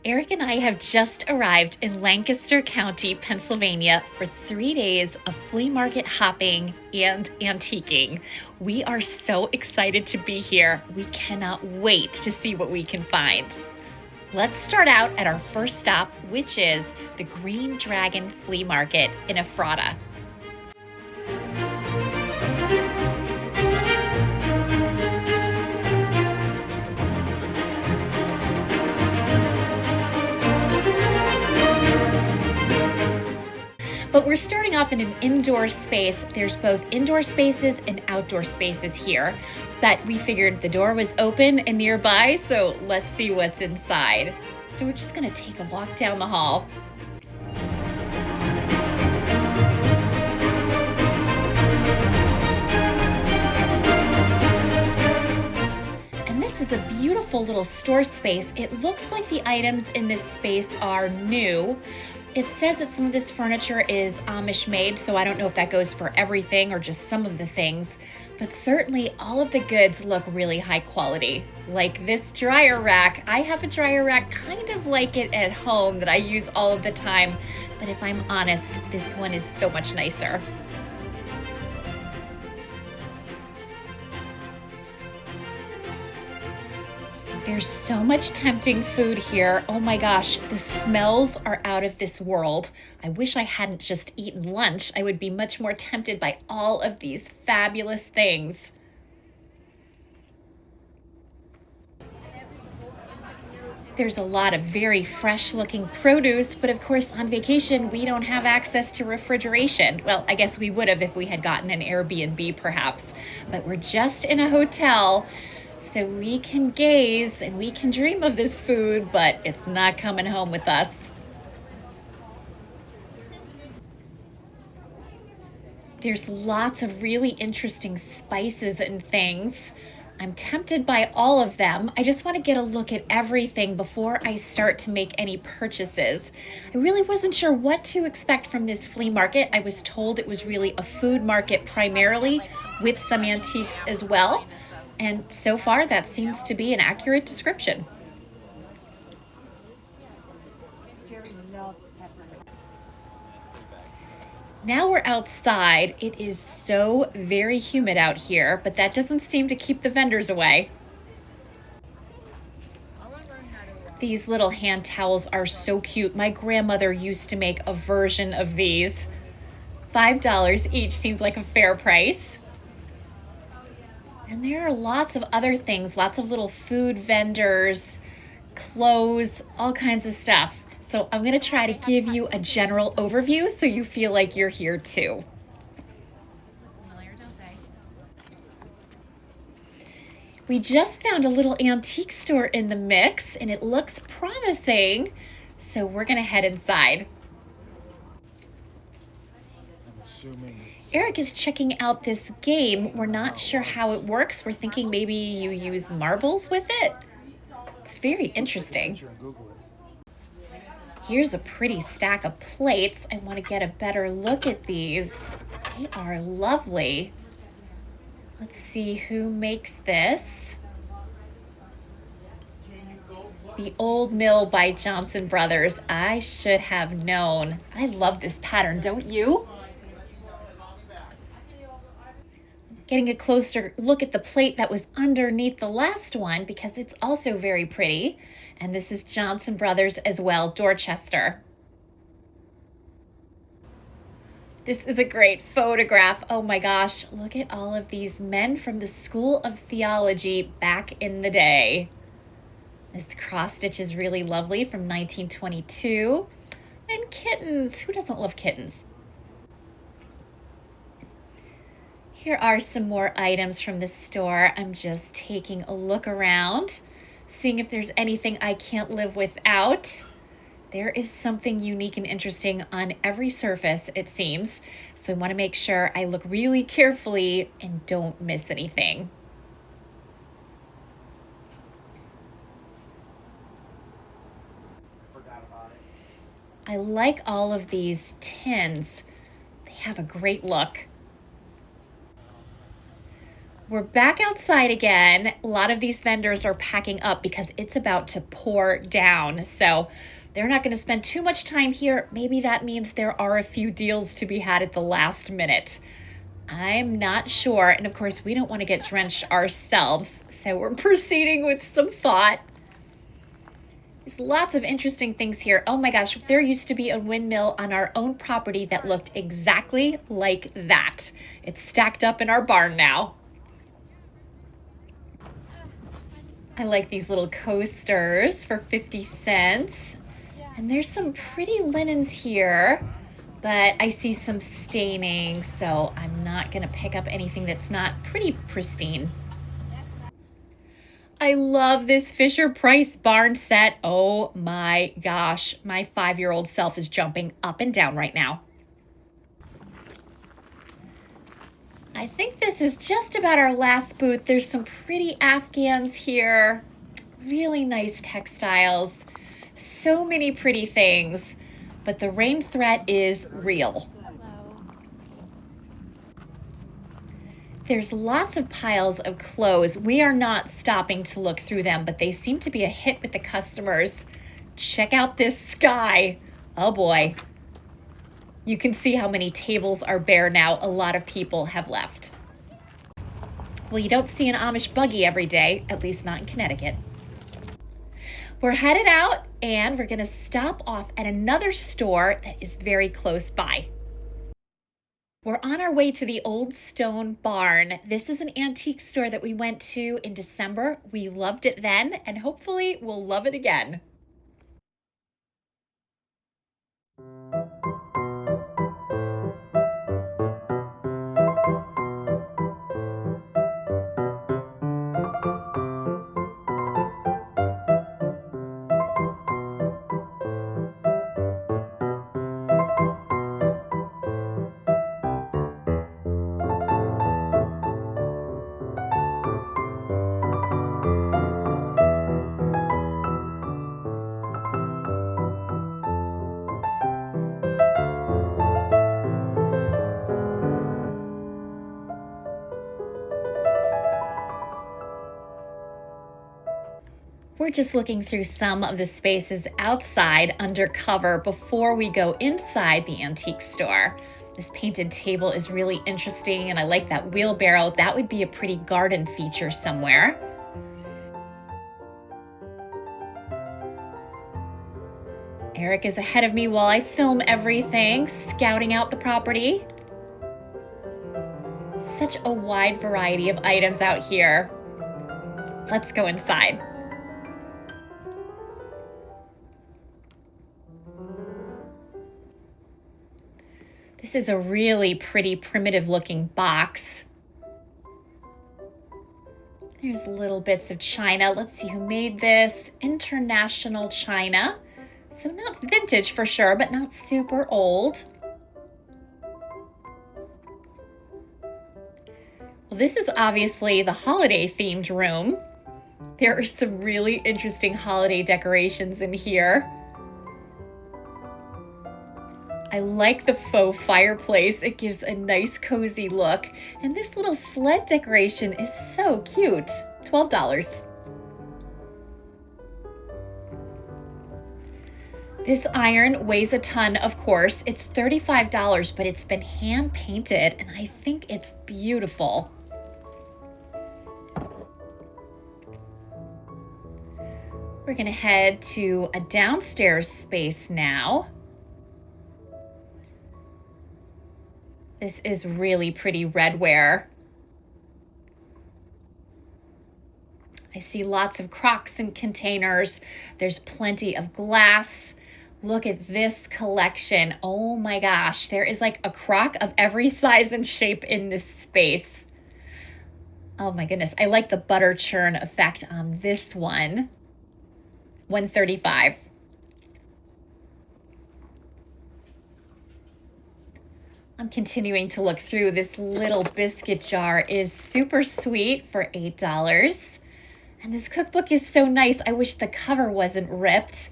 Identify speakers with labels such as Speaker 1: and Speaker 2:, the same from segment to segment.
Speaker 1: Eric and I have just arrived in Lancaster County, Pennsylvania for 3 days of flea market hopping and antiquing. We are so excited to be here. We cannot wait to see what we can find. Let's start out at our first stop, which is the Green Dragon Flea Market in Ephrata. But we're starting off in an indoor space. There's both indoor spaces and outdoor spaces here. But we figured the door was open and nearby, so let's see what's inside. So we're just gonna take a walk down the hall. And this is a beautiful little store space. It looks like the items in this space are new. It says that some of this furniture is Amish made, so I don't know if that goes for everything or just some of the things, but certainly all of the goods look really high quality. Like this dryer rack. I have a dryer rack kind of like it at home that I use all of the time, but if I'm honest, this one is so much nicer. There's so much tempting food here. Oh my gosh, the smells are out of this world. I wish I hadn't just eaten lunch. I would be much more tempted by all of these fabulous things. There's a lot of very fresh looking produce, but of course on vacation we don't have access to refrigeration. Well, I guess we would have if we had gotten an Airbnb perhaps, but we're just in a hotel. So we can gaze and we can dream of this food, but it's not coming home with us. There's lots of really interesting spices and things. I'm tempted by all of them. I just want to get a look at everything before I start to make any purchases. I really wasn't sure what to expect from this flea market. I was told it was really a food market primarily, with some antiques as well. And so far, that seems to be an accurate description. Now we're outside. It is so very humid out here, but that doesn't seem to keep the vendors away. These little hand towels are so cute. My grandmother used to make a version of these. $5 each seems like a fair price. And there are lots of other things, lots of little food vendors, clothes, all kinds of stuff. So I'm gonna try to give you a general overview so you feel like you're here too. We just found a little antique store in the mix and it looks promising. So we're gonna head inside. Eric is checking out this game. We're not sure how it works. We're thinking maybe you use marbles with it. It's very interesting. Here's a pretty stack of plates. I want to get a better look at these. They are lovely. Let's see who makes this. The Old Mill by Johnson Brothers. I should have known. I love this pattern, don't you? Getting a closer look at the plate that was underneath the last one because it's also very pretty. And this is Johnson Brothers as well, Dorchester. This is a great photograph. Oh my gosh, look at all of these men from the School of Theology back in the day. This cross stitch is really lovely from 1922. And kittens, who doesn't love kittens? Here are some more items from the store. I'm just taking a look around, seeing if there's anything I can't live without. There is something unique and interesting on every surface, it seems. So I want to make sure I look really carefully and don't miss anything. I like all of these tins. They have a great look. We're back outside again. A lot of these vendors are packing up because it's about to pour down. So they're not going to spend too much time here. Maybe that means there are a few deals to be had at the last minute. I'm not sure. And of course, we don't want to get drenched ourselves. So we're proceeding with some thought. There's lots of interesting things here. Oh my gosh, there used to be a windmill on our own property that looked exactly like that. It's stacked up in our barn now. I like these little coasters for 50 cents. And there's some pretty linens here, but I see some staining, so I'm not gonna pick up anything that's not pretty pristine. I love this Fisher-Price barn set. Oh my gosh, my 5-year-old self is jumping up and down right now. I think this is just about our last booth. There's some pretty Afghans here, really nice textiles, so many pretty things, but the rain threat is real. There's lots of piles of clothes. We are not stopping to look through them, but they seem to be a hit with the customers. Check out this sky. Oh boy. You can see how many tables are bare now. A lot of people have left. Well, you don't see an Amish buggy every day, at least not in Connecticut. We're headed out and we're gonna stop off at another store that is very close by. We're on our way to the Old Stone Barn. This is an antique store that we went to in December. We loved it then, and hopefully we'll love it again. We're just looking through some of the spaces outside under cover before we go inside the antique store. This painted table is really interesting, and I like that wheelbarrow. That would be a pretty garden feature somewhere. Eric is ahead of me while I film everything, scouting out the property. Such a wide variety of items out here. Let's go inside. This is a really pretty primitive looking box. There's little bits of china. Let's see who made this. International china. So not vintage for sure, but not super old. Well, this is obviously the holiday themed room. There are some really interesting holiday decorations in here. I like the faux fireplace. It gives a nice cozy look. And this little sled decoration is so cute. $12. This iron weighs a ton, of course. It's $35, but it's been hand painted and I think it's beautiful. We're gonna head to a downstairs space now. This is really pretty redware. I see lots of crocks and containers. There's plenty of glass. Look at this collection. Oh my gosh, there is like a crock of every size and shape in this space. Oh my goodness, I like the butter churn effect on this one. $135. I'm continuing to look through. This little biscuit jar is super sweet for $8. And this cookbook is so nice. I wish the cover wasn't ripped,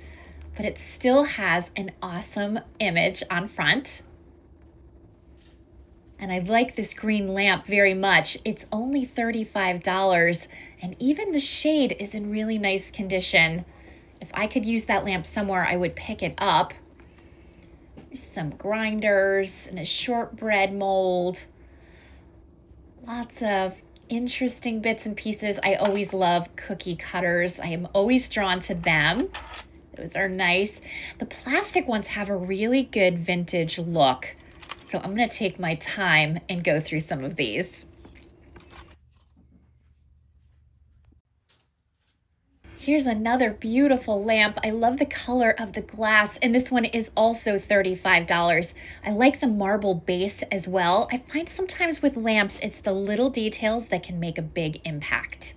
Speaker 1: but it still has an awesome image on front. And I like this green lamp very much. It's only $35, and even the shade is in really nice condition. If I could use that lamp somewhere, I would pick it up. There's some grinders and a shortbread mold. Lots of interesting bits and pieces. I always love cookie cutters. I am always drawn to them. Those are nice. The plastic ones have a really good vintage look. So I'm going to take my time and go through some of these. Here's another beautiful lamp. I love the color of the glass, and this one is also $35. I like the marble base as well. I find sometimes with lamps, it's the little details that can make a big impact.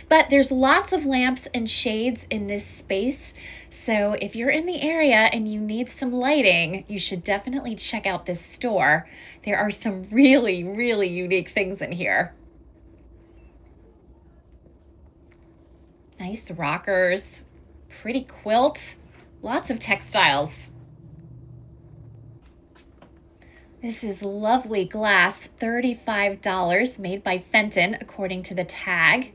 Speaker 1: But there's lots of lamps and shades in this space. So if you're in the area and you need some lighting, you should definitely check out this store. There are some really, really unique things in here. Nice rockers, pretty quilt, lots of textiles. This is lovely glass, $35, made by Fenton according to the tag.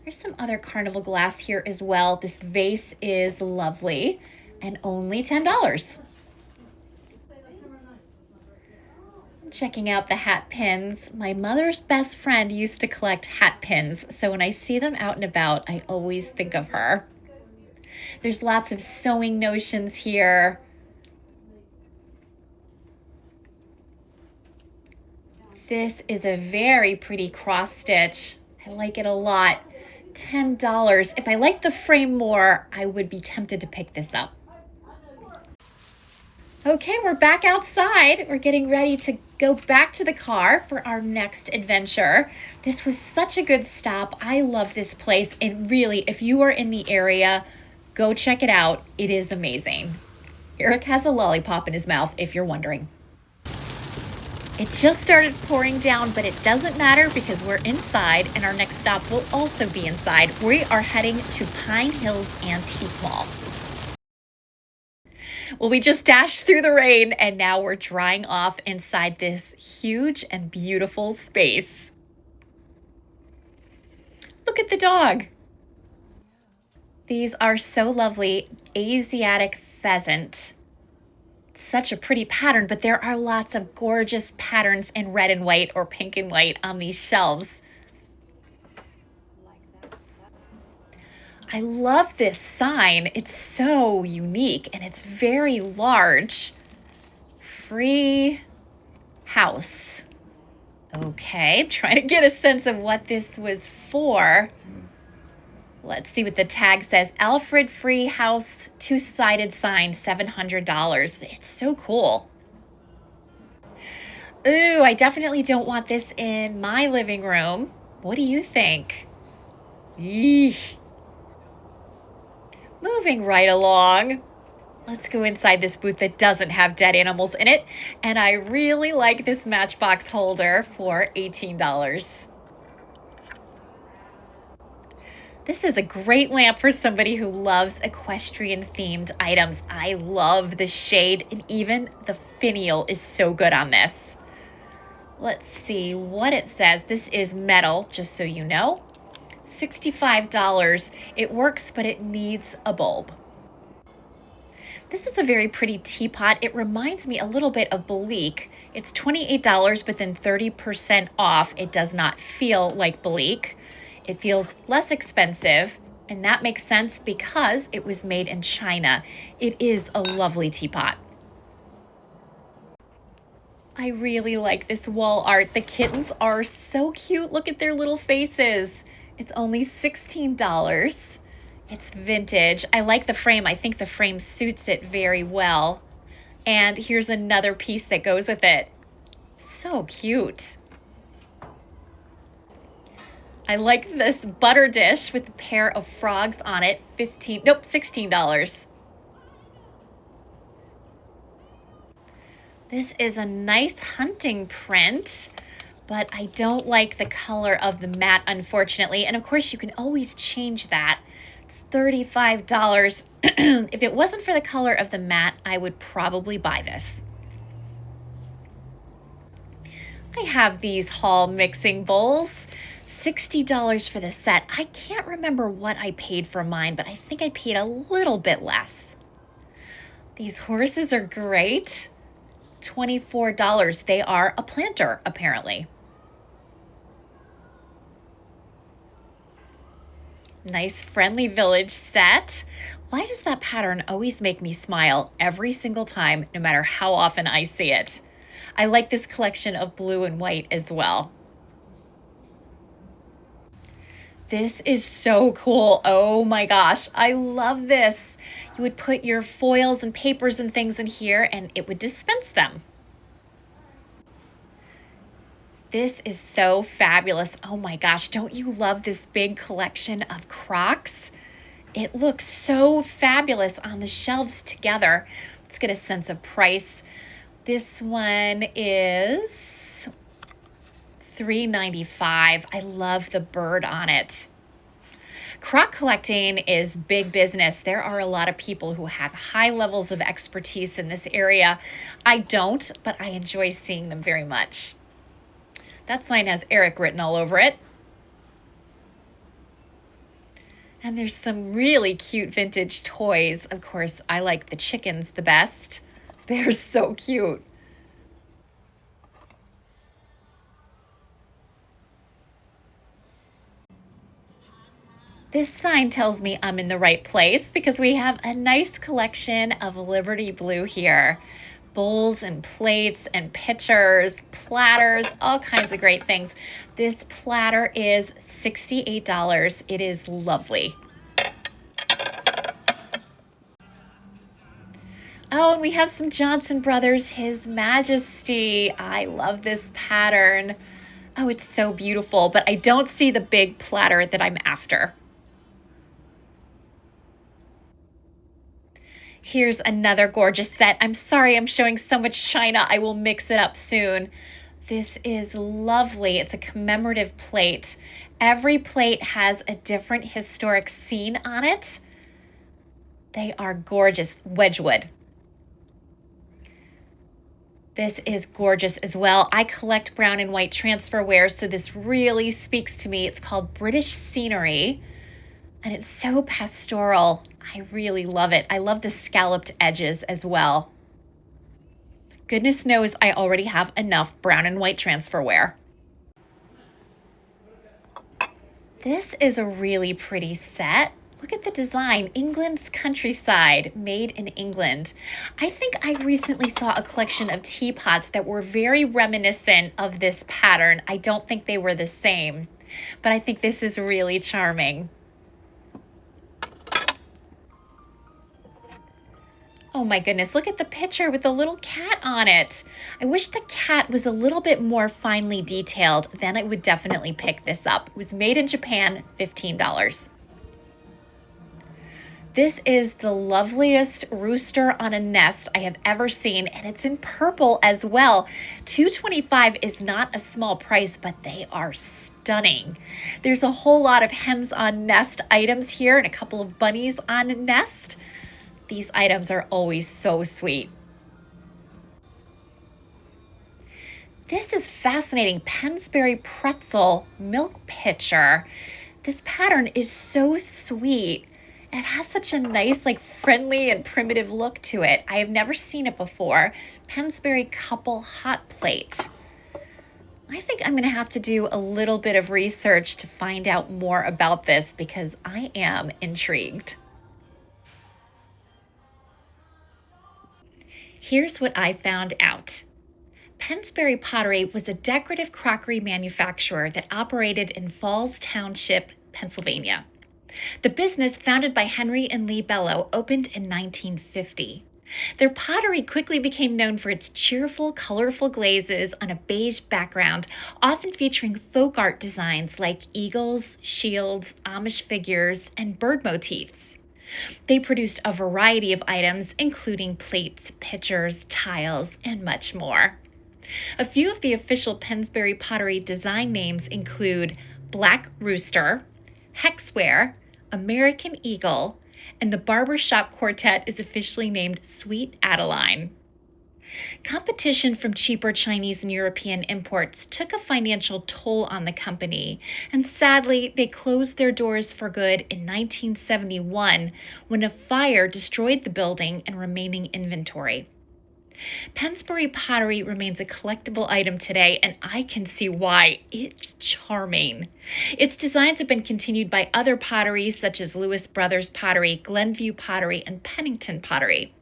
Speaker 1: There's some other carnival glass here as well. This vase is lovely and only $10. Checking out the hat pins. My mother's best friend used to collect hat pins, so when I see them out and about, I always think of her. There's lots of sewing notions here. This is a very pretty cross stitch. I like it a lot. $10. If I like the frame more, I would be tempted to pick this up. Okay, we're back outside. We're getting ready to go back to the car for our next adventure. This was such a good stop. I love this place. And really, if you are in the area, go check it out. It is amazing. Eric has a lollipop in his mouth, if you're wondering. It just started pouring down, but it doesn't matter because we're inside, and our next stop will also be inside. We are heading to Pine Hills Antique Mall. Well, we just dashed through the rain, and now we're drying off inside this huge and beautiful space. Look at the dog. These are so lovely. Asiatic pheasant. Such a pretty pattern, but there are lots of gorgeous patterns in red and white or pink and white on these shelves. I love this sign. It's so unique and it's very large. Free house. Okay, I'm trying to get a sense of what this was for. Let's see what the tag says. Alfred Free House, two-sided sign, $700. It's so cool. Ooh, I definitely don't want this in my living room. What do you think? Yeesh. Moving right along. Let's go inside this booth that doesn't have dead animals in it. And I really like this matchbox holder for $18. This is a great lamp for somebody who loves equestrian themed items. I love the shade, and even the finial is so good on this. Let's see what it says. This is metal, just so you know. $65. It works, but it needs a bulb. This is a very pretty teapot. It reminds me a little bit of Belique. It's $28, but then 30% off. It does not feel like Belique. It feels less expensive, and that makes sense because it was made in China. It is a lovely teapot. I really like this wall art. The kittens are so cute. Look at their little faces. It's only $16. It's vintage. I like the frame. I think the frame suits it very well. And here's another piece that goes with it. So cute. I like this butter dish with a pair of frogs on it. $16. This is a nice hunting print, but I don't like the color of the mat, unfortunately. And of course, you can always change that. It's $35. If it wasn't for the color of the mat, I would probably buy this. I have these haul mixing bowls. $60 for the set. I can't remember what I paid for mine, but I think I paid a little bit less. These horses are great. $24. They are a planter, apparently. Nice Friendly Village set. Why does that pattern always make me smile every single time, no matter how often I see it? I like this collection of blue and white as well. This is so cool. Oh my gosh, I love this. You would put your foils and papers and things in here and it would dispense them. This is so fabulous. Oh my gosh, don't you love this big collection of Crocs? It looks so fabulous on the shelves together. Let's get a sense of price. This one is $3.95. I love the bird on it. Croc collecting is big business. There are a lot of people who have high levels of expertise in this area. I don't, but I enjoy seeing them very much. That sign has Eric written all over it. And there's some really cute vintage toys. Of course, I like the chickens the best. They're so cute. This sign tells me I'm in the right place because we have a nice collection of Liberty Blue here. Bowls and plates and pitchers, platters, all kinds of great things. This platter is $68. It is lovely. Oh, and we have some Johnson Brothers, His Majesty. I love this pattern. Oh, it's so beautiful, but I don't see the big platter that I'm after. Here's another gorgeous set. I'm sorry I'm showing so much china. I will mix it up soon. This is lovely. It's a commemorative plate. Every plate has a different historic scene on it. They are gorgeous. Wedgwood. This is gorgeous as well. I collect brown and white transferware, so this really speaks to me. It's called British Scenery, and it's so pastoral. I really love it. I love the scalloped edges as well. Goodness knows I already have enough brown and white transferware. This is a really pretty set. Look at the design, England's countryside, made in England. I think I recently saw a collection of teapots that were very reminiscent of this pattern. I don't think they were the same, but I think this is really charming. Oh my goodness, look at the picture with the little cat on it. I wish the cat was a little bit more finely detailed, then I would definitely pick this up. It was made in Japan, $15. This is the loveliest rooster on a nest I have ever seen, and it's in purple as well. $225 is not a small price, but they are stunning. There's a whole lot of hens on nest items here and a couple of bunnies on a nest. These items are always so sweet. This is fascinating. Pensbury pretzel milk pitcher. This pattern is so sweet. It has such a nice, like, friendly and primitive look to it. I have never seen it before. Pensbury couple hot plate. I think I'm going to have to do a little bit of research to find out more about this because I am intrigued. Here's what I found out. Pensbury Pottery was a decorative crockery manufacturer that operated in Falls Township, Pennsylvania. The business, founded by Henry and Lee Bellow, opened in 1950. Their pottery quickly became known for its cheerful, colorful glazes on a beige background, often featuring folk art designs like eagles, shields, Amish figures, and bird motifs. They produced a variety of items, including plates, pitchers, tiles, and much more. A few of the official Pensbury pottery design names include Black Rooster, Hexware, American Eagle, and the barbershop quartet is officially named Sweet Adeline. Competition from cheaper Chinese and European imports took a financial toll on the company, and sadly, they closed their doors for good in 1971 when a fire destroyed the building and remaining inventory. Pensbury pottery remains a collectible item today, and I can see why. It's charming. Its designs have been continued by other potteries such as Lewis Brothers Pottery, Glenview Pottery, and Pennington Pottery.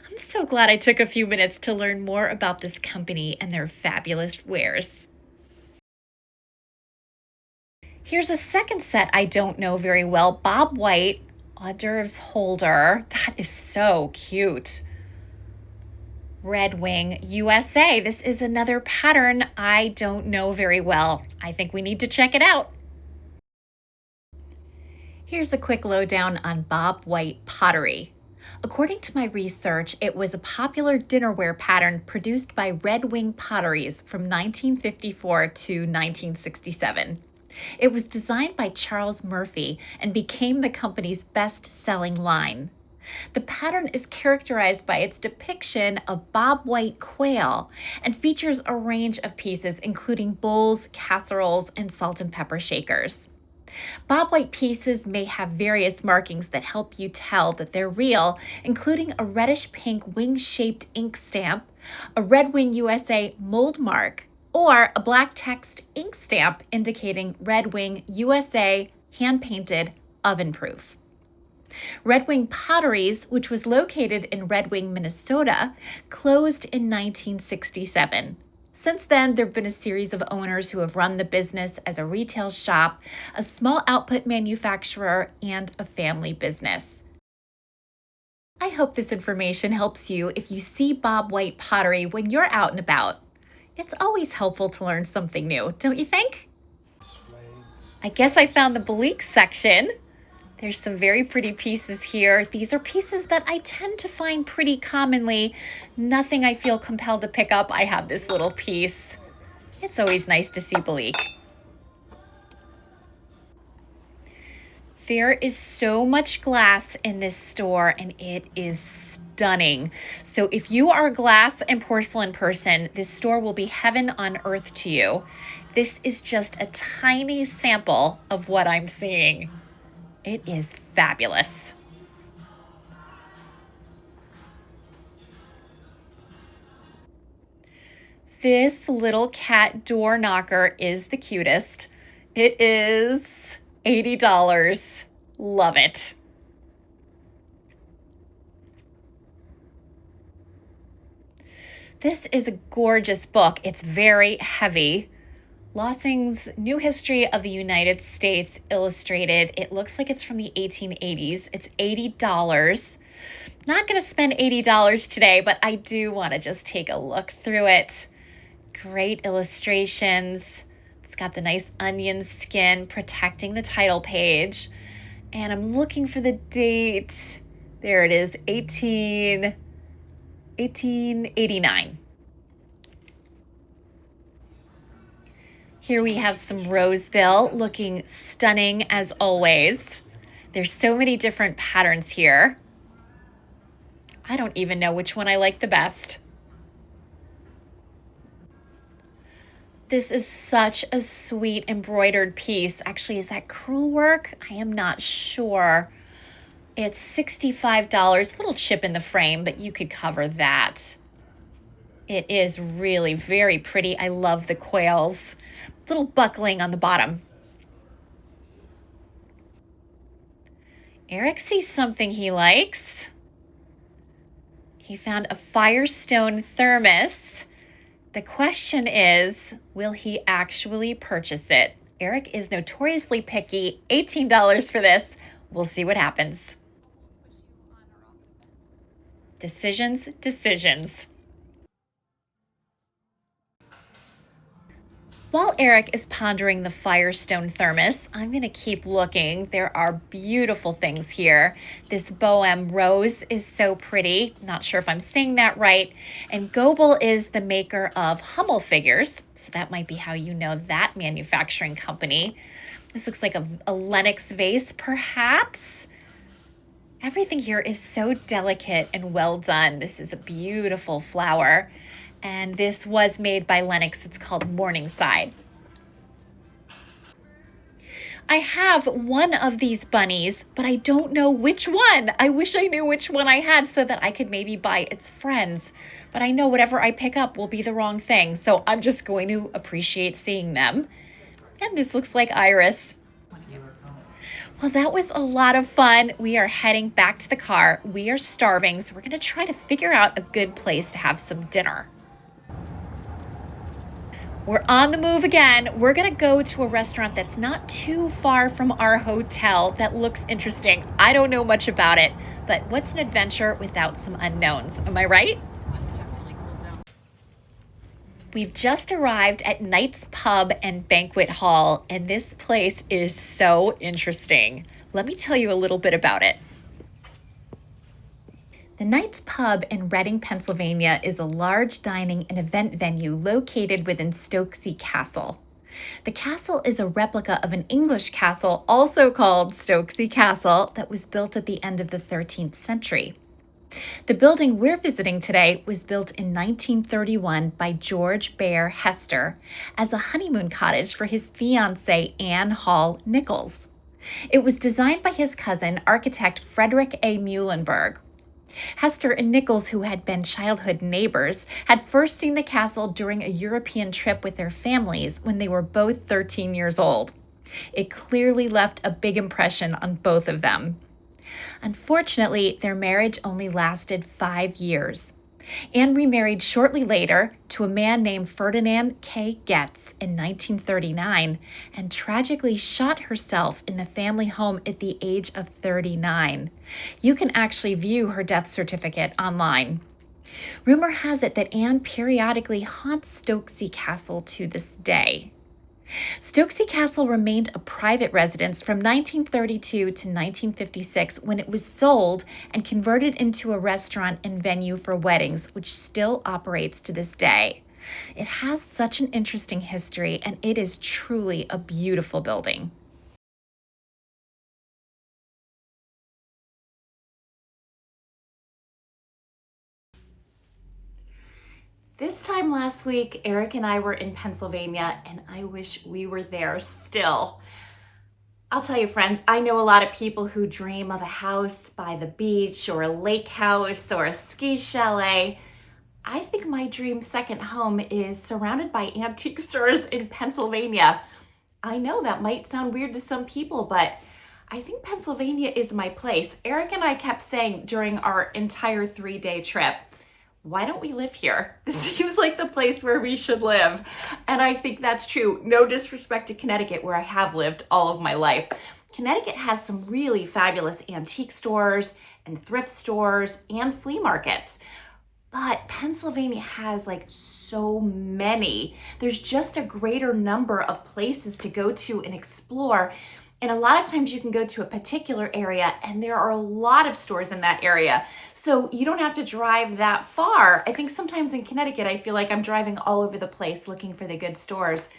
Speaker 1: I'm so glad I took a few minutes to learn more about this company and their fabulous wares. Here's a second set I don't know very well. Bob White hors d'oeuvres holder. That is so cute. Red Wing USA. This is another pattern I don't know very well. I think we need to check it out. Here's a quick lowdown on Bob White pottery. According to my research, it was a popular dinnerware pattern produced by Red Wing Potteries from 1954 to 1967. It was designed by Charles Murphy and became the company's best-selling line. The pattern is characterized by its depiction of Bob White quail and features a range of pieces including bowls, casseroles, and salt and pepper shakers. Bob White pieces may have various markings that help you tell that they're real, including a reddish-pink wing-shaped ink stamp, a Red Wing USA mold mark, or a black text ink stamp indicating Red Wing USA hand-painted oven-proof. Red Wing Potteries, which was located in Red Wing, Minnesota, closed in 1967. Since then, there have been a series of owners who have run the business as a retail shop, a small output manufacturer, and a family business. I hope this information helps you if you see Bob White pottery when you're out and about. It's always helpful to learn something new, don't you think? I guess I found the Belique section. There's some very pretty pieces here. These are pieces that I tend to find pretty commonly. Nothing I feel compelled to pick up. I have this little piece. It's always nice to see Belique. There is so much glass in this store and it is stunning. So if you are a glass and porcelain person, this store will be heaven on earth to you. This is just a tiny sample of what I'm seeing. It is fabulous. This little cat door knocker is the cutest. It is $80. Love it. This is a gorgeous book. It's very heavy. Lossing's New History of the United States Illustrated. It looks like it's from the 1880s. It's $80. Not going to spend $80 today, but I do want to just take a look through it. Great illustrations. It's got the nice onion skin protecting the title page. And I'm looking for the date. There it is, 1889. Here we have some Roseville, looking stunning as always. There's so many different patterns here. I don't even know which one I like the best. This is such a sweet embroidered piece. Actually, is that crewel work? I am not sure. It's $65, little chip in the frame, but you could cover that. It is really very pretty. I love the quails. Little buckling on the bottom. Eric sees something he likes. He found a Firestone thermos. The question is, will he actually purchase it? Eric is notoriously picky. $18 for this. We'll see what happens. Decisions, decisions. While Eric is pondering the Firestone thermos, I'm going to keep looking. There are beautiful things here. This Bohème rose is so pretty. Not sure if I'm saying that right. And Goebel is the maker of Hummel figures. So that might be how you know that manufacturing company. This looks like a Lenox vase, perhaps. Everything here is so delicate and well done. This is a beautiful flower. And this was made by Lennox. It's called Morningside. I have one of these bunnies, but I don't know which one. I wish I knew which one I had so that I could maybe buy its friends. But I know whatever I pick up will be the wrong thing, so I'm just going to appreciate seeing them. And this looks like Iris. Well, that was a lot of fun. We are heading back to the car. We are starving, so we're going to try to figure out a good place to have some dinner. We're on the move again. We're going to go to a restaurant that's not too far from our hotel that looks interesting. I don't know much about it, but what's an adventure without some unknowns? Am I right? We've just arrived at Knight's Pub and Banquet Hall, and this place is so interesting. Let me tell you a little bit about it. The Knight's Pub in Reading, Pennsylvania is a large dining and event venue located within Stokesay Castle. The castle is a replica of an English castle also called Stokesay Castle that was built at the end of the 13th century. The building we're visiting today was built in 1931 by George Bear Hester as a honeymoon cottage for his fiancée Anne Hall Nichols. It was designed by his cousin, architect Frederick A. Muhlenberg. Hester and Nichols, who had been childhood neighbors, had first seen the castle during a European trip with their families when they were both 13 years old. It clearly left a big impression on both of them. Unfortunately, their marriage only lasted 5 years. Anne remarried shortly later to a man named Ferdinand K. Getz in 1939 and tragically shot herself in the family home at the age of 39. You can actually view her death certificate online. Rumor has it that Anne periodically haunts Stokesay Castle to this day. Stokesay Castle remained a private residence from 1932 to 1956 when it was sold and converted into a restaurant and venue for weddings, which still operates to this day. It has such an interesting history, and it is truly a beautiful building. This time last week, Eric and I were in Pennsylvania, and I wish we were there still. I'll tell you, friends, I know a lot of people who dream of a house by the beach or a lake house or a ski chalet. I think my dream second home is surrounded by antique stores in Pennsylvania. I know that might sound weird to some people, but I think Pennsylvania is my place. Eric and I kept saying during our entire 3-day trip, why don't we live here? This seems like the place where we should live. And I think that's true. No disrespect to Connecticut, where I have lived all of my life. Connecticut has some really fabulous antique stores and thrift stores and flea markets. But Pennsylvania has like so many. There's just a greater number of places to go to and explore. And a lot of times you can go to a particular area and there are a lot of stores in that area. So you don't have to drive that far. I think sometimes in Connecticut, I feel like I'm driving all over the place looking for the good stores.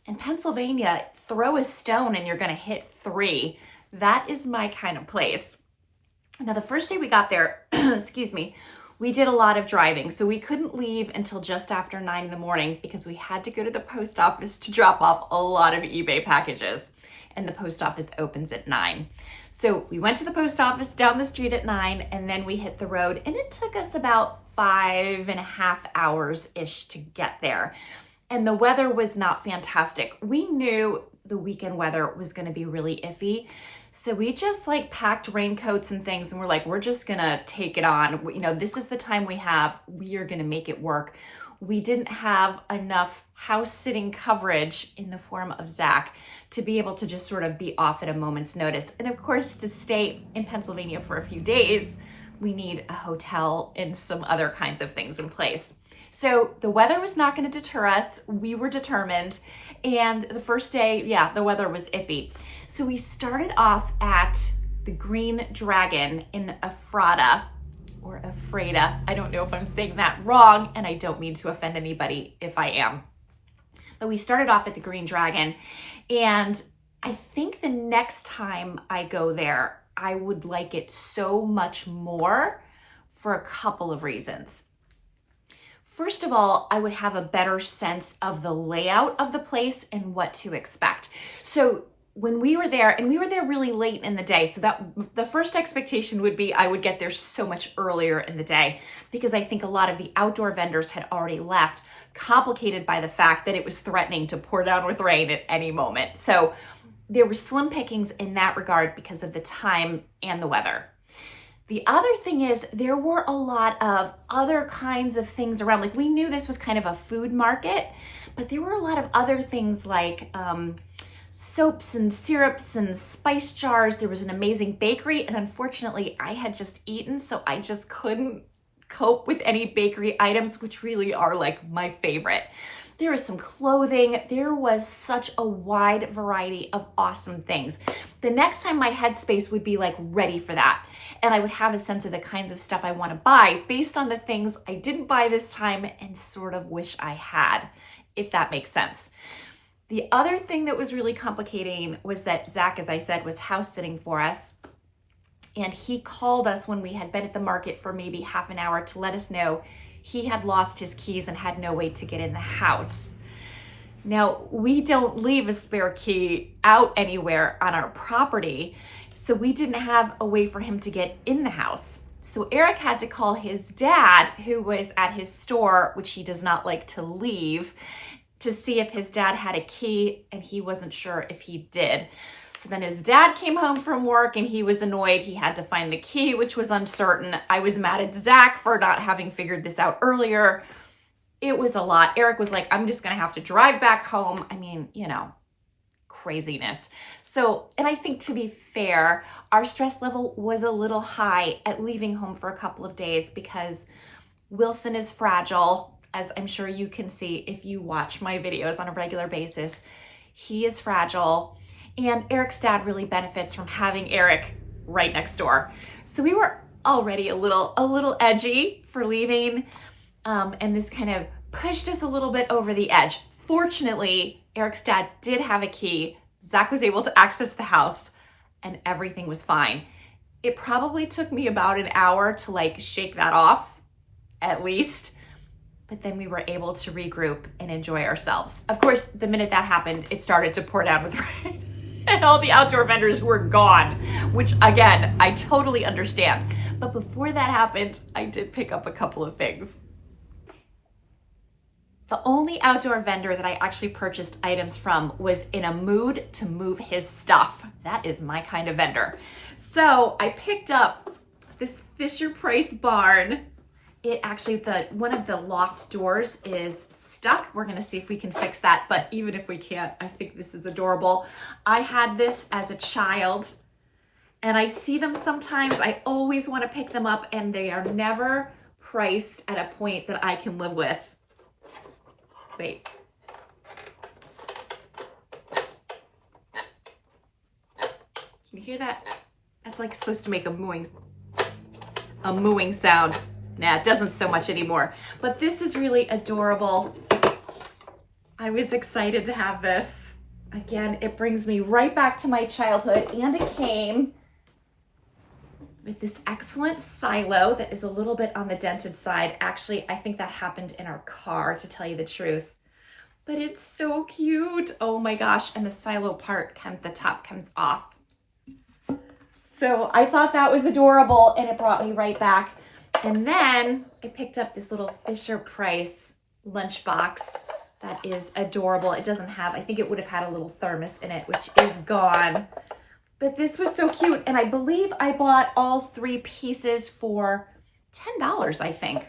Speaker 1: In Pennsylvania, throw a stone and you're gonna hit 3. That is my kind of place. Now, the first day we got there, excuse me, we did a lot of driving. So we couldn't leave until just after 9 in the morning because we had to go to the post office to drop off a lot of eBay packages. And the post office opens at 9. So we went to the post office down the street at 9, and then we hit the road, and it took us about 5.5 hours-ish to get there. And the weather was not fantastic. We knew the weekend weather was gonna be really iffy. So we just like packed raincoats and things, and we're like, we're just gonna take it on. You know, this is the time we have, we are gonna make it work. We didn't have enough house sitting coverage in the form of Zach to be able to just sort of be off at a moment's notice. And of course, to stay in Pennsylvania for a few days, we need a hotel and some other kinds of things in place. So the weather was not going to deter us. We were determined. And the first day, the weather was iffy. So we started off at the Green Dragon in Ephrata, or Ephrata. I don't know if I'm saying that wrong, and I don't mean to offend anybody if I am. But we started off at the Green Dragon, and I think the next time I go there,
Speaker 2: I would like it so much more for a couple of reasons. First of all, I would have a better sense of the layout of the place and what to expect. So when we were there, and we were there really late in the day, so that the first expectation would be I would get there so much earlier in the day, because I think a lot of the outdoor vendors had already left, complicated by the fact that it was threatening to pour down with rain at any moment. So there were slim pickings in that regard because of the time and the weather. The other thing is there were a lot of other kinds of things around. Like, we knew this was kind of a food market, but there were a lot of other things like soaps and syrups and spice jars. There was an amazing bakery, and unfortunately I had just eaten, so I just couldn't cope with any bakery items, which really are like my favorite. There was some clothing. There was such a wide variety of awesome things. The next time my headspace would be like ready for that. And I would have a sense of the kinds of stuff I want to buy based on the things I didn't buy this time and sort of wish I had, if that makes sense. The other thing that was really complicating was that Zach, as I said, was house sitting for us. And he called us when we had been at the market for maybe half an hour to let us know he had lost his keys and had no way to get in the house. Now, we don't leave a spare key out anywhere on our property, so we didn't have a way for him to get in the house. So Eric had to call his dad, who was at his store, which he does not like to leave, to see if his dad had a key, and he wasn't sure if he did. So then his dad came home from work and he was annoyed. He had to find the key, which was uncertain. I was mad at Zach for not having figured this out earlier. It was a lot. Eric was like, I'm just going to have to drive back home. I mean, you know, craziness. So, and I think, to be fair, our stress level was a little high at leaving home for a couple of days because Wilson is fragile, as I'm sure you can see if you watch my videos on a regular basis. He is fragile. And Eric's dad really benefits from having Eric right next door. So we were already a little edgy for leaving, and this kind of pushed us a little bit over the edge. Fortunately, Eric's dad did have a key. Zach was able to access the house, and everything was fine. It probably took me about an hour to like shake that off, at least. But then we were able to regroup and enjoy ourselves. Of course, the minute that happened, it started to pour down with rain. And all the outdoor vendors were gone, which again, I totally understand. But before that happened, I did pick up a couple of things. The only outdoor vendor that I actually purchased items from was in a mood to move his stuff. That is my kind of vendor. So I picked up this Fisher-Price barn. It actually, one of the loft doors is stuck. We're gonna see if we can fix that, but even if we can't, I think this is adorable. I had this as a child, and I see them sometimes. I always wanna pick them up, and they are never priced at a point that I can live with. Wait. Can you hear that? That's like supposed to make a mooing sound. Nah, it doesn't so much anymore. But this is really adorable. I was excited to have this. Again, it brings me right back to my childhood, and it came with this excellent silo that is a little bit on the dented side. Actually, I think that happened in our car, to tell you the truth. But it's so cute. Oh my gosh. And the silo part, the top comes off. So I thought that was adorable, and it brought me right back. And then I picked up this little Fisher-Price lunchbox that is adorable. It doesn't have, I think it would have had a little thermos in it, which is gone. But this was so cute. And I believe I bought all 3 pieces for $10, I think.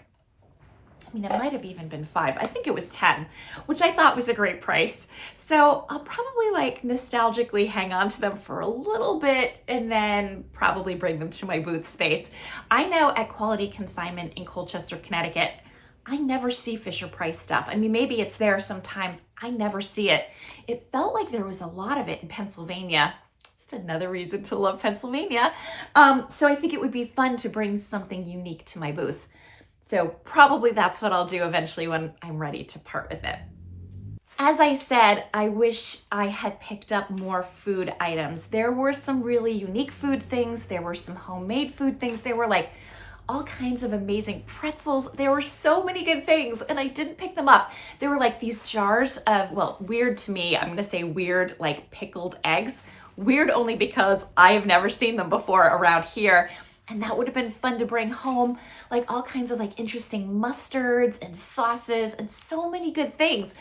Speaker 2: I mean, it might have even been 5. I think it was 10, which I thought was a great price. So I'll probably like nostalgically hang on to them for a little bit and then probably bring them to my booth space. I know at Quality Consignment in Colchester, Connecticut, I never see Fisher-Price stuff. I mean, maybe it's there sometimes. I never see it. It felt like there was a lot of it in Pennsylvania. Just another reason to love Pennsylvania. So I think it would be fun to bring something unique to my booth. So probably that's what I'll do eventually when I'm ready to part with it. As I said, I wish I had picked up more food items. There were some really unique food things. There were some homemade food things. There were like all kinds of amazing pretzels. There were so many good things and I didn't pick them up. There were like these jars of, well, weird to me, I'm gonna say weird, like pickled eggs. Weird only because I have never seen them before around here. And that would have been fun to bring home, like all kinds of like interesting mustards and sauces and so many good things.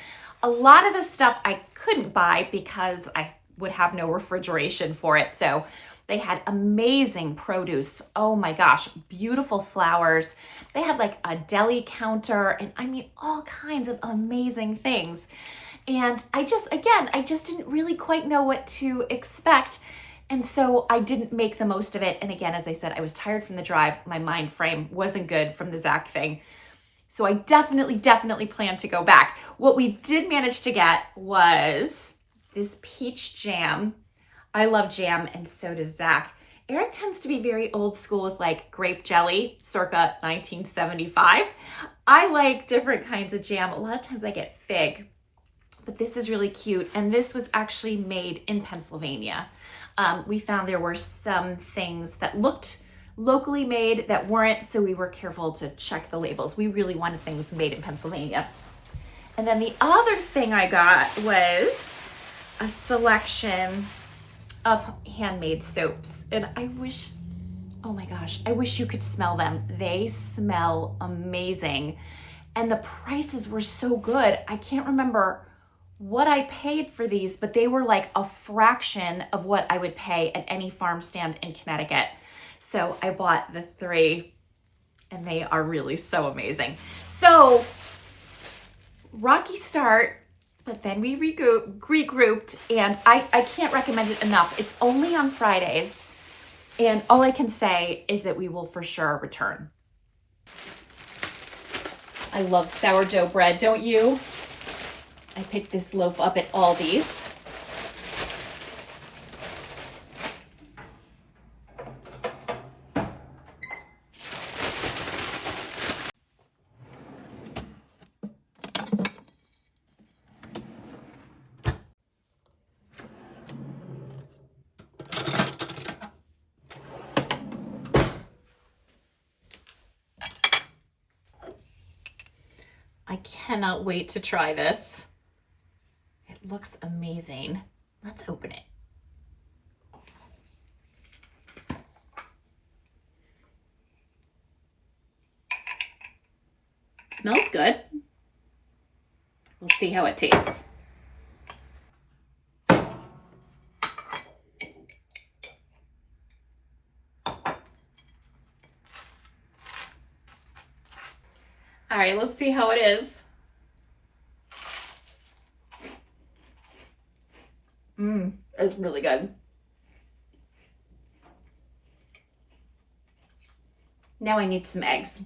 Speaker 2: A lot of the stuff I couldn't buy because I would have no refrigeration for it. So they had amazing produce. Oh my gosh, beautiful flowers. They had like a deli counter and I mean, all kinds of amazing things. And I just didn't really quite know what to expect. And so I didn't make the most of it. And again, as I said, I was tired from the drive. My mind frame wasn't good from the Zach thing. So I definitely plan to go back. What we did manage to get was this peach jam. I love jam and so does Zach. Eric tends to be very old school with like grape jelly, circa 1975. I like different kinds of jam. A lot of times I get fig, but this is really cute. And this was actually made in Pennsylvania. We found there were some things that looked locally made that weren't, so we were careful to check the labels. We really wanted things made in Pennsylvania. And then the other thing I got was a selection of handmade soaps. And I wish, oh my gosh, I wish you could smell them. They smell amazing. And the prices were so good. I can't remember what I paid for these, but they were like a fraction of what I would pay at any farm stand in Connecticut. So I bought the 3 and they are really so amazing. So rocky start, but then we regrouped and I can't recommend it enough. It's only on Fridays and all I can say is that we will for sure return. I love sourdough bread, don't you? I picked this loaf up at Aldi's. I cannot wait to try this. It looks amazing. Let's open it. Smells good. We'll see how it tastes. All right, let's see how it is. It's really good. Now I need some eggs.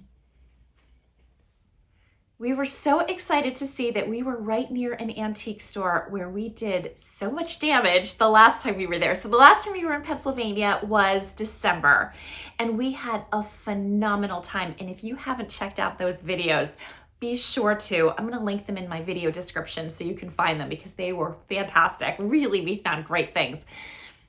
Speaker 2: We were so excited to see that we were right near an antique store where we did so much damage the last time we were there. So the last time we were in Pennsylvania was December and we had a phenomenal time. And if you haven't checked out those videos, be sure to. I'm going to link them in my video description so you can find them because they were fantastic. Really, we found great things.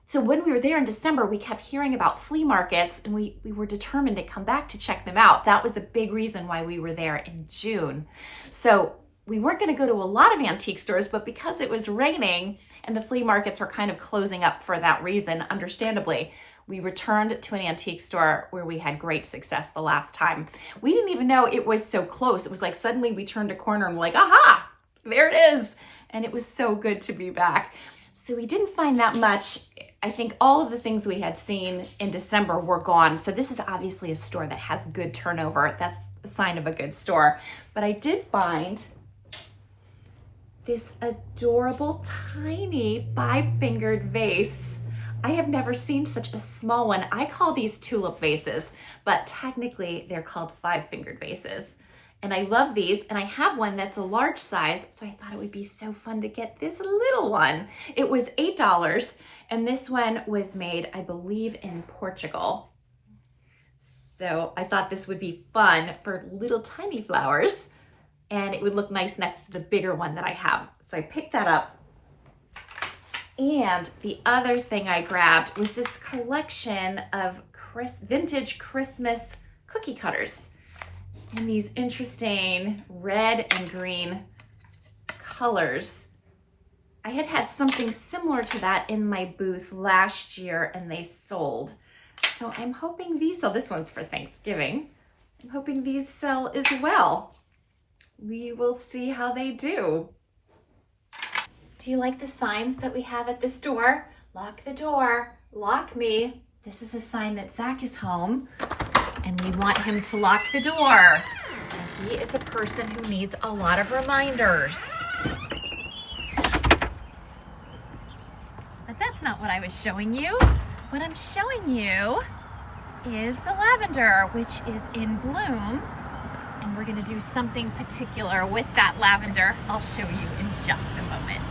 Speaker 2: So when we were there in December, we kept hearing about flea markets and we were determined to come back to check them out. That was a big reason why we were there in June. So we weren't going to go to a lot of antique stores, but because it was raining and the flea markets were kind of closing up for that reason, understandably, we returned to an antique store where we had great success the last time. We didn't even know it was so close. It was like suddenly we turned a corner and we're like, aha, there it is. And it was so good to be back. So we didn't find that much. I think all of the things we had seen in December were gone. So this is obviously a store that has good turnover. That's a sign of a good store. But I did find this adorable tiny 5-fingered vase. I have never seen such a small one. I call these tulip vases, but technically they're called 5-fingered vases. And I love these, and I have one that's a large size, so I thought it would be so fun to get this little one. It was $8, and this one was made, I believe, in Portugal. So I thought this would be fun for little tiny flowers. and it would look nice next to the bigger one that I have. So I picked that up. And the other thing I grabbed was this collection of vintage Christmas cookie cutters in these interesting red and green colors. I had something similar to that in my booth last year and they sold. So I'm hoping these sell. This one's for Thanksgiving. I'm hoping these sell as well. We will see how they do. Do you like the signs that we have at the store? Lock the door, lock me. This is a sign that Zach is home and we want him to lock the door. And he is a person who needs a lot of reminders. But that's not what I was showing you. What I'm showing you is the lavender, which is in bloom. And we're gonna do something particular with that lavender. I'll show you in just a moment.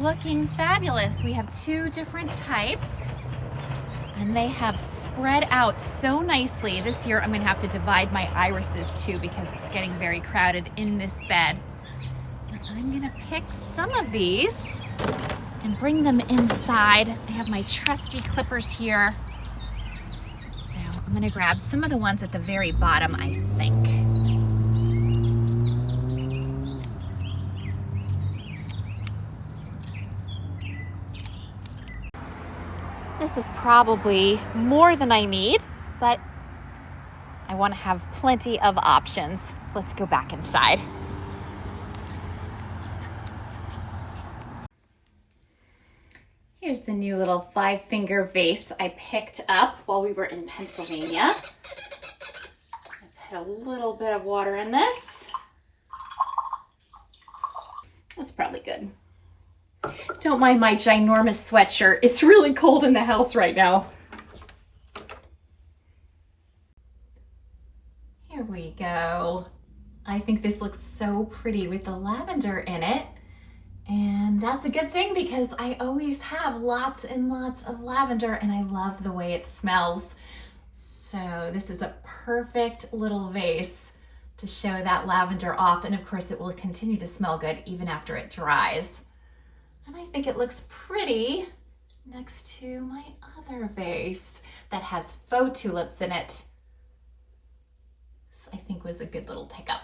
Speaker 2: Looking fabulous. We have two different types and they have spread out so nicely. This year I'm gonna have to divide my irises too because it's getting very crowded in this bed. And I'm gonna pick some of these and bring them inside. I have my trusty clippers here. So I'm gonna grab some of the ones at the very bottom, I think. This is probably more than I need, but I want to have plenty of options. Let's go back inside. Here's the new little 5-finger vase I picked up while we were in Pennsylvania. I put a little bit of water in this. That's probably good. Don't mind my ginormous sweatshirt. It's really cold in the house right now. Here we go. I think this looks so pretty with the lavender in it. And that's a good thing because I always have lots and lots of lavender and I love the way it smells. So this is a perfect little vase to show that lavender off. And of course it will continue to smell good even after it dries. And I think it looks pretty next to my other vase that has faux tulips in it. This I think was a good little pickup.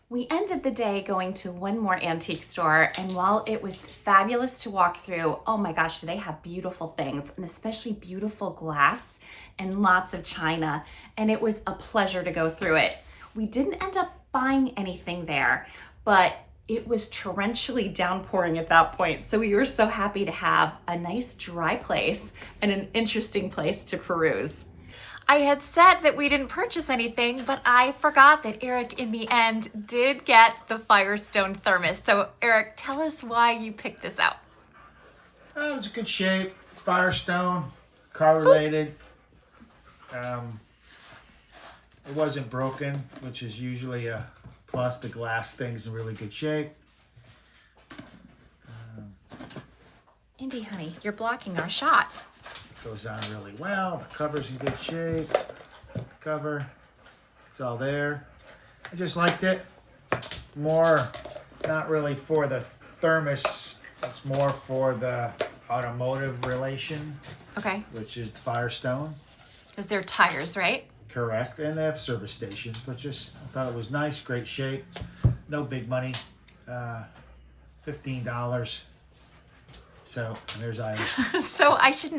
Speaker 2: We ended the day going to one more antique store, and while it was fabulous to walk through, oh my gosh, do they have beautiful things, and especially beautiful glass and lots of china, and it was a pleasure to go through it. We didn't end up buying anything there, but it was torrentially downpouring at that point, so we were so happy to have a nice dry place and an interesting place to peruse. I had said that we didn't purchase anything, but I forgot that Eric in the end did get the Firestone thermos. So Eric, tell us why you picked this out.
Speaker 3: It was a good shape, Firestone, car related. It wasn't broken, which is usually a plus. The glass thing's in really good shape.
Speaker 2: Indy, honey, you're blocking our shot.
Speaker 3: Goes on really well. The cover's in good shape. The cover, it's all there. I just liked it. More, not really for the thermos. It's more for the automotive relation.
Speaker 2: Okay.
Speaker 3: Which is the Firestone.
Speaker 2: Because they're tires, right?
Speaker 3: Correct, and they have service stations, but just I thought it was nice, great shape, no big money, $15. So and there's Irish.
Speaker 2: So I should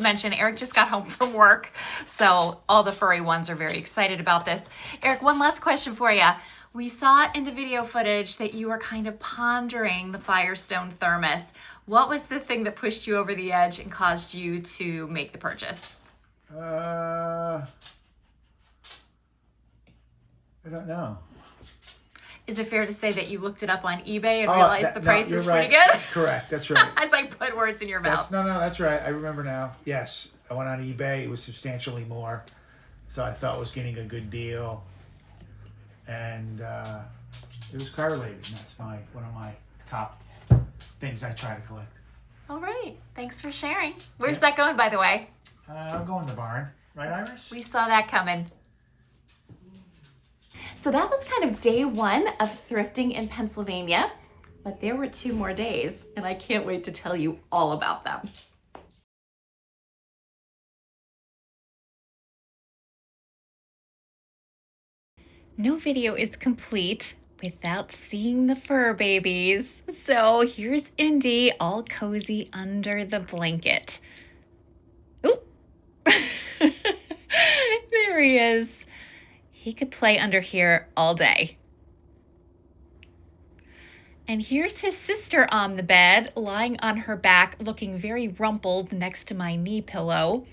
Speaker 2: mention Eric just got home from work, so all the furry ones are very excited about this. Eric, one last question for you. We saw in the video footage that you were kind of pondering the Firestone thermos. What was the thing that pushed you over the edge and caused you to make the purchase?
Speaker 3: I don't know.
Speaker 2: Is it fair to say that you looked it up on eBay and
Speaker 3: Oh,
Speaker 2: realized the price
Speaker 3: you're
Speaker 2: was
Speaker 3: right.
Speaker 2: pretty good?
Speaker 3: Correct, that's right.
Speaker 2: As I put words in your mouth.
Speaker 3: No, that's right. I remember now. Yes, I went on eBay. It was substantially more, so I thought I was getting a good deal, and it was car related. And that's one of my top things I try to collect.
Speaker 2: All right. Thanks for sharing. Where's that going, by the way?
Speaker 3: I'm going to the barn, right, Iris?
Speaker 2: We saw that coming.
Speaker 1: So that was kind of day one of thrifting in Pennsylvania, but there were 2 more days, and I can't wait to tell you all about them. No video is complete without seeing the fur babies. So here's Indy all cozy under the blanket. Ooh, there he is. He could play under here all day. And here's his sister on the bed, lying on her back, looking very rumpled next to my knee pillow.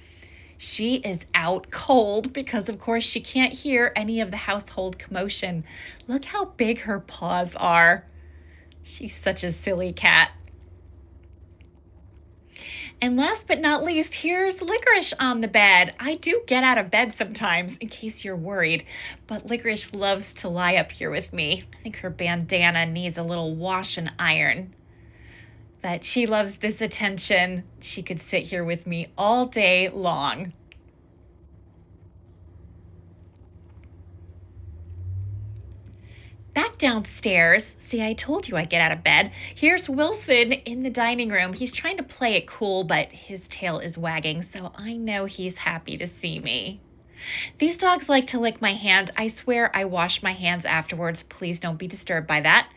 Speaker 1: She is out cold because, of course, she can't hear any of the household commotion. Look how big her paws are. She's such a silly cat. And last but not least, here's Licorice on the bed. I do get out of bed sometimes, in case you're worried, but Licorice loves to lie up here with me. I think her bandana needs a little wash and iron. But she loves this attention. She could sit here with me all day long. Back downstairs, see, I told you I'd get out of bed. Here's Wilson in the dining room. He's trying to play it cool, but his tail is wagging, so I know he's happy to see me. These dogs like to lick my hand. I swear I wash my hands afterwards. Please don't be disturbed by that.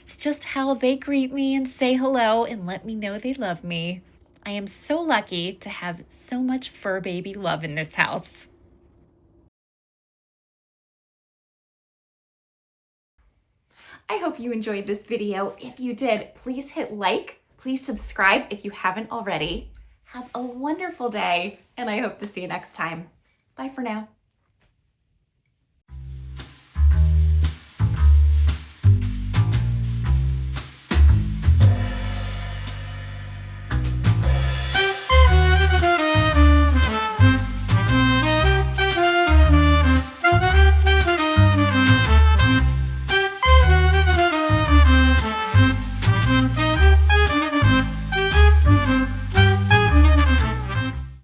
Speaker 1: It's just how they greet me and say hello and let me know they love me. I am so lucky to have so much fur baby love in this house. I hope you enjoyed this video. If you did, please hit like. Please subscribe if you haven't already. Have a wonderful day, and I hope to see you next time. Bye for now.